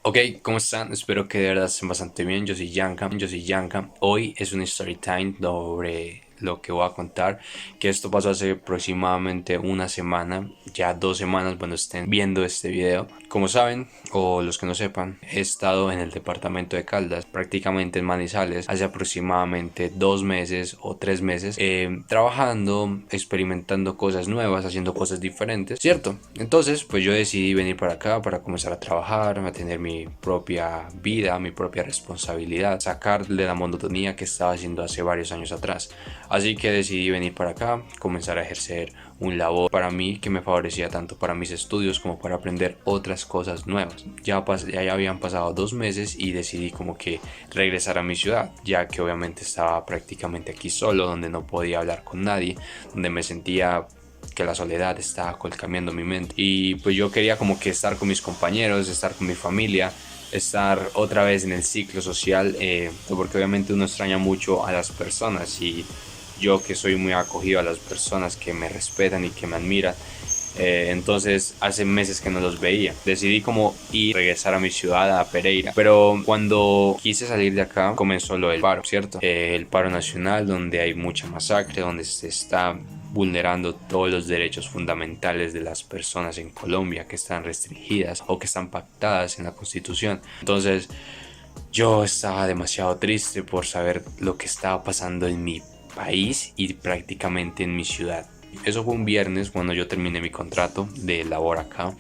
Ok, ¿cómo están? Espero que de verdad estén bastante bien. Yo soy Yanka. Hoy es un story time sobre lo que voy a contar. Que esto pasó hace aproximadamente una semana, ya 2 semanas cuando estén viendo este video. Como saben, o los que no sepan, he estado en el departamento de Caldas, prácticamente en Manizales, hace aproximadamente 2 meses o 3 meses, trabajando, experimentando cosas nuevas, haciendo cosas diferentes, ¿cierto? Entonces, pues yo decidí venir para acá para comenzar a trabajar, a tener mi propia vida, mi propia responsabilidad, sacarle la monotonía que estaba haciendo hace varios años atrás. Así que decidí venir para acá, comenzar a ejercer un labor para mí que me favorecía tanto para mis estudios como para aprender otras cosas nuevas. Ya habían pasado 2 meses y decidí como que regresar a mi ciudad, ya que obviamente estaba prácticamente aquí solo, donde no podía hablar con nadie, donde me sentía que la soledad estaba cambiando mi mente, y pues yo quería como que estar con mis compañeros, estar con mi familia, estar otra vez en el ciclo social, porque obviamente uno extraña mucho a las personas, y yo que soy muy acogido a las personas que me respetan y que me admiran, entonces hace meses que no los veía. Decidí como ir, regresar a mi ciudad, a Pereira. Pero cuando quise salir de acá comenzó lo del paro, ¿cierto? El paro nacional, donde hay mucha masacre, donde se está vulnerando todos los derechos fundamentales de las personas en Colombia, que están restringidas o que están pactadas en la Constitución. Entonces yo estaba demasiado triste por saber lo que estaba pasando en mi país y prácticamente en mi ciudad. Eso fue un viernes cuando yo terminé mi contrato de labor acá,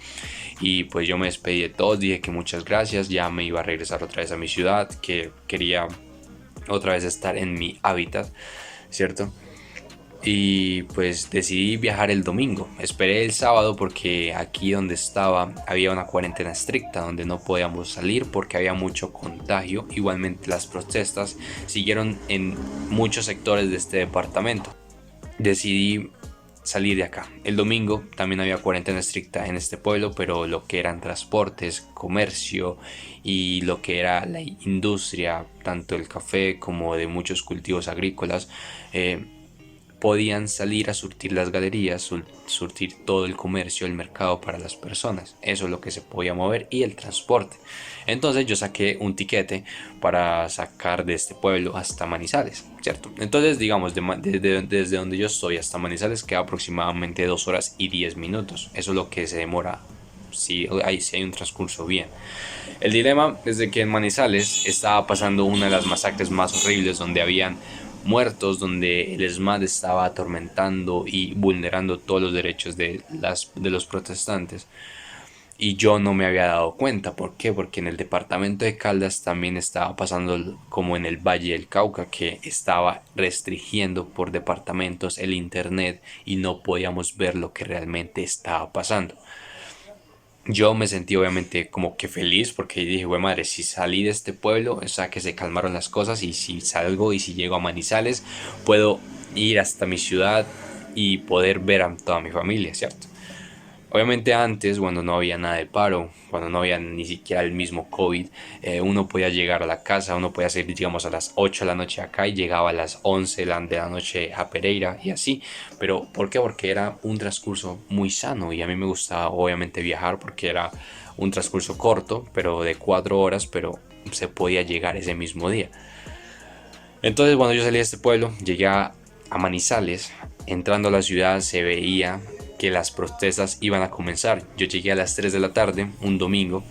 y pues yo me despedí de todos, dije que muchas gracias, ya me iba a regresar otra vez a mi ciudad, que quería otra vez estar en mi hábitat, ¿cierto? Y pues decidí viajar el domingo. Esperé el sábado porque aquí donde estaba había una cuarentena estricta donde no podíamos salir porque había mucho contagio. Igualmente las protestas siguieron en muchos sectores de este departamento. Decidí salir de acá. El domingo también había cuarentena estricta en este pueblo, pero lo que eran transportes, comercio y lo que era la industria, tanto el café como de muchos cultivos agrícolas, podían salir a surtir las galerías, surtir todo el comercio, el mercado para las personas. Eso es lo que se podía mover, y el transporte. Entonces yo saqué un tiquete para sacar de este pueblo hasta Manizales, ¿cierto? Entonces digamos, desde donde yo estoy hasta Manizales queda aproximadamente 2 horas y 10 minutos. Eso es lo que se demora si hay un transcurso bien. El dilema es de que en Manizales estaba pasando una de las masacres más horribles, donde habían muertos, donde el ESMAD estaba atormentando y vulnerando todos los derechos de los protestantes. Y yo no me había dado cuenta. ¿Por qué? Porque en el departamento de Caldas también estaba pasando como en el Valle del Cauca, que estaba restringiendo por departamentos el internet y no podíamos ver lo que realmente estaba pasando. Yo me sentí obviamente como que feliz porque dije, güey madre, si salí de este pueblo, o sea que se calmaron las cosas, y si salgo y si llego a Manizales, puedo ir hasta mi ciudad y poder ver a toda mi familia, ¿cierto? Obviamente antes, cuando no había nada de paro, cuando no había ni siquiera el mismo COVID, uno podía llegar a la casa, uno podía salir, digamos, a las 8 de la noche acá y llegaba a las 11 de la noche a Pereira y así. Pero ¿por qué? Porque era un transcurso muy sano, y a mí me gustaba obviamente viajar porque era un transcurso corto, pero de 4 horas, pero se podía llegar ese mismo día. Entonces cuando yo salí de este pueblo, llegué a Manizales. Entrando a la ciudad se veía que las protestas iban a comenzar. Yo llegué a las 3 de la tarde, un domingo,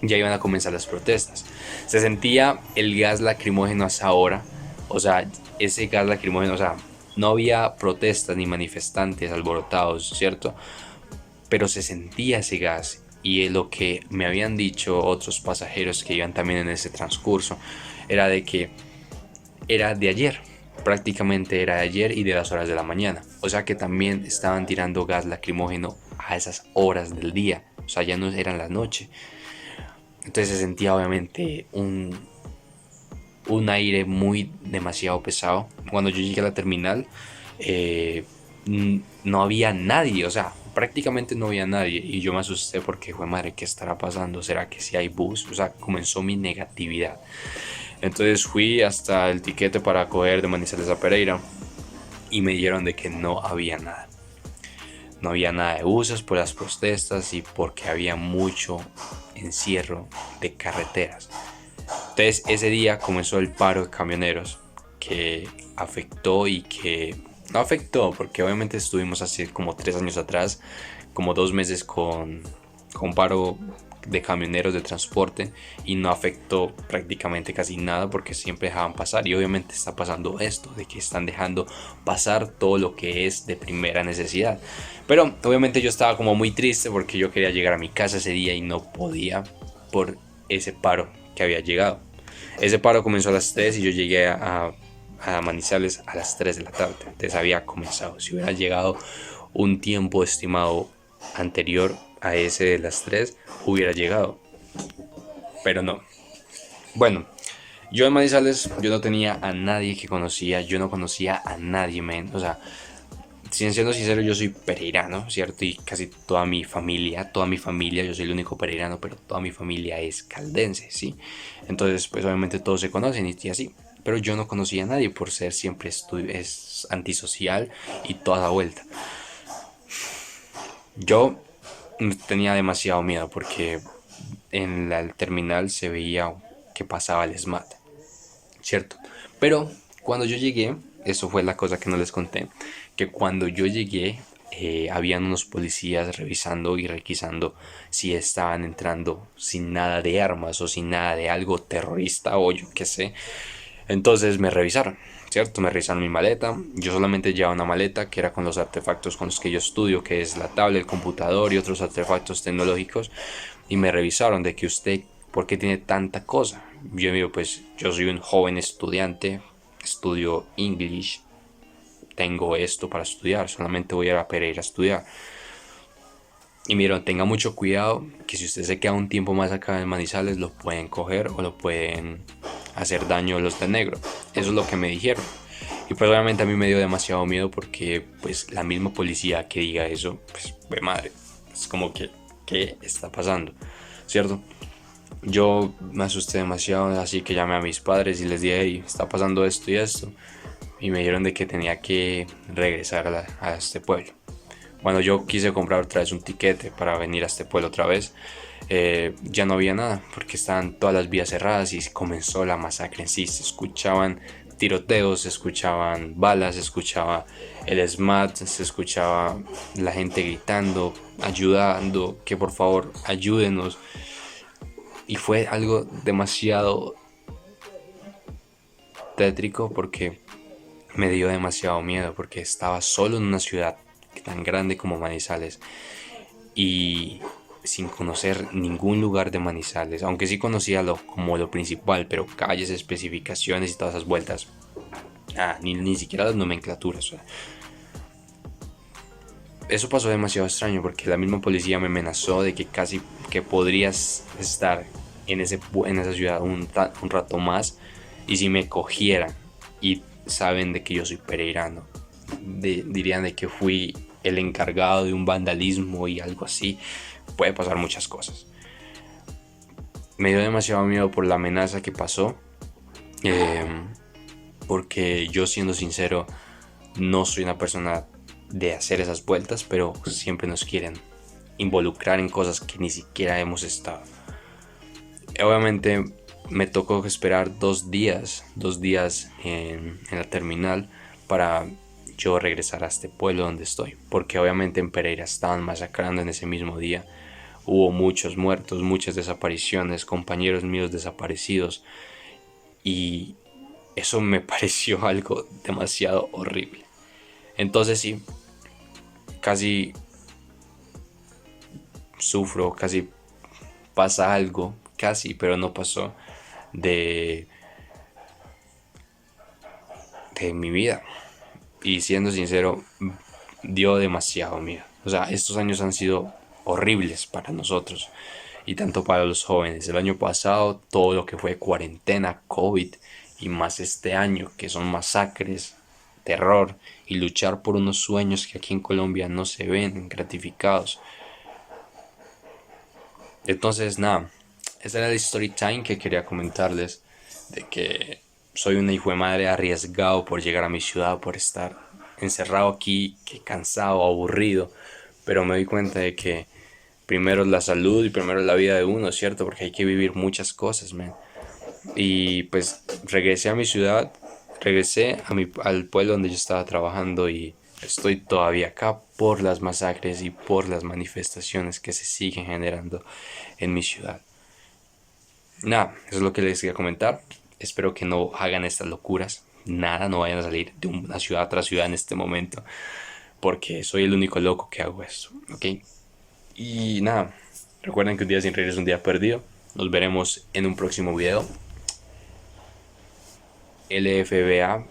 ya iban a comenzar las protestas. Se sentía el gas lacrimógeno a esa hora, o sea, ese gas lacrimógeno, o sea, no había protestas ni manifestantes alborotados, ¿cierto? Pero se sentía ese gas, y lo que me habían dicho otros pasajeros que iban también en ese transcurso era de que era de ayer, prácticamente era de ayer y de las horas de la mañana. O sea que también estaban tirando gas lacrimógeno a esas horas del día, o sea, ya no eran la noche. Entonces se sentía obviamente un aire muy demasiado pesado. Cuando yo llegué a la terminal, eh, no había nadie, o sea, prácticamente no había nadie, y yo me asusté porque fue madre, ¿qué estará pasando? ¿Será que si hay bus? O sea, comenzó mi negatividad. Entonces fui hasta el tiquete para coger de Manizales a Pereira y me dijeron de que no había nada. no había nada de buses por las protestas y porque había mucho encierro de carreteras. Entonces ese día comenzó el paro de camioneros que afectó y que no afectó porque obviamente estuvimos hace como 3 años atrás, como 2 meses con paro de camioneros de transporte y no afectó prácticamente casi nada porque siempre dejaban pasar y obviamente está pasando esto de que están dejando pasar todo lo que es de primera necesidad, pero obviamente yo estaba como muy triste porque yo quería llegar a mi casa ese día y no podía por ese paro que había llegado. Ese paro comenzó a las 3 y yo llegué a Manizales a las 3 de la tarde. Entonces había comenzado. Si hubiera llegado un tiempo estimado anterior a ese de las 3, hubiera llegado. Pero no. Bueno, yo en Manizales yo no tenía a nadie que conocía. Yo no conocía a nadie, men. O sea, siendo sincero, yo soy pereirano, ¿cierto? Y casi toda mi familia, yo soy el único pereirano, pero toda mi familia es caldense, ¿sí? Entonces, pues obviamente todos se conocen y así. Pero yo no conocía a nadie por ser siempre es antisocial y toda la vuelta. Yo tenía demasiado miedo porque en el terminal se veía que pasaba el SMAT, ¿cierto? Pero cuando yo llegué, eso fue la cosa que no les conté, que cuando yo llegué habían unos policías revisando y requisando si estaban entrando sin nada de armas o sin nada de algo terrorista o yo qué sé. Entonces me revisaron, ¿cierto? Me revisaron mi maleta. Yo solamente llevaba una maleta que era con los artefactos con los que yo estudio, que es la tablet, el computador y otros artefactos tecnológicos. Y me revisaron de que usted, ¿por qué tiene tanta cosa? Yo digo, pues yo soy un joven estudiante, estudio English, tengo esto para estudiar, solamente voy a ir a Pereira a estudiar. Y miren, tenga mucho cuidado que si usted se queda un tiempo más acá en Manizales lo pueden coger o lo pueden hacer daño los de negro. Eso es lo que me dijeron. Y pues obviamente a mí me dio demasiado miedo porque pues la misma policía que diga eso, pues de madre, es como que, ¿qué está pasando? ¿Cierto? Yo me asusté demasiado, así que llamé a mis padres y les dije, hey, está pasando esto y esto. Y me dijeron de que tenía que regresar a este pueblo. Cuando yo quise comprar otra vez un tiquete para venir a este pueblo otra vez, ya no había nada porque estaban todas las vías cerradas y comenzó la masacre en sí. Se escuchaban tiroteos, se escuchaban balas, se escuchaba el SMAT, se escuchaba la gente gritando, ayudando, que por favor ayúdenos. Y fue algo demasiado tétrico porque me dio demasiado miedo porque estaba solo en una ciudad tan grande como Manizales y sin conocer ningún lugar de Manizales, aunque sí conocía como lo principal, pero calles, especificaciones y todas esas vueltas, ni siquiera las nomenclaturas. O sea, eso pasó demasiado extraño porque la misma policía me amenazó de que casi que podrías estar en esa ciudad un rato más y si me cogieran y saben de que yo soy pereirano, dirían de que fui el encargado de un vandalismo y algo así. Puede pasar muchas cosas. Me dio demasiado miedo por la amenaza que pasó, porque yo, siendo sincero, no soy una persona de hacer esas vueltas, pero siempre nos quieren involucrar en cosas que ni siquiera hemos estado. Obviamente me tocó esperar 2 días en la terminal para yo regresar a este pueblo donde estoy, porque obviamente en Pereira estaban masacrando en ese mismo día. Hubo muchos muertos, muchas desapariciones, compañeros míos desaparecidos y eso me pareció algo demasiado horrible. Entonces sí, casi sufro, casi pasa algo, casi, pero no pasó de, de mi vida. Y siendo sincero, dio demasiado miedo. O sea, estos años han sido horribles para nosotros y tanto para los jóvenes. El año pasado, todo lo que fue cuarentena, COVID y más este año, que son masacres, terror y luchar por unos sueños que aquí en Colombia no se ven gratificados. Entonces, nada, esa era la story time que quería comentarles, de que soy una hijo de madre arriesgado por llegar a mi ciudad, por estar encerrado aquí, que cansado, aburrido, pero me doy cuenta de que primero es la salud y primero es la vida de uno, ¿cierto? Porque hay que vivir muchas cosas, man. Y pues regresé a mi ciudad, regresé al pueblo donde yo estaba trabajando y estoy todavía acá por las masacres y por las manifestaciones que se siguen generando en mi ciudad. Nada, eso es lo que les quería comentar. Espero que no hagan estas locuras. Nada, no vayan a salir de una ciudad a otra ciudad en este momento. Porque soy el único loco que hago esto. ¿Ok? Y nada, recuerden que un día sin reír es un día perdido. Nos veremos en un próximo video. LFBA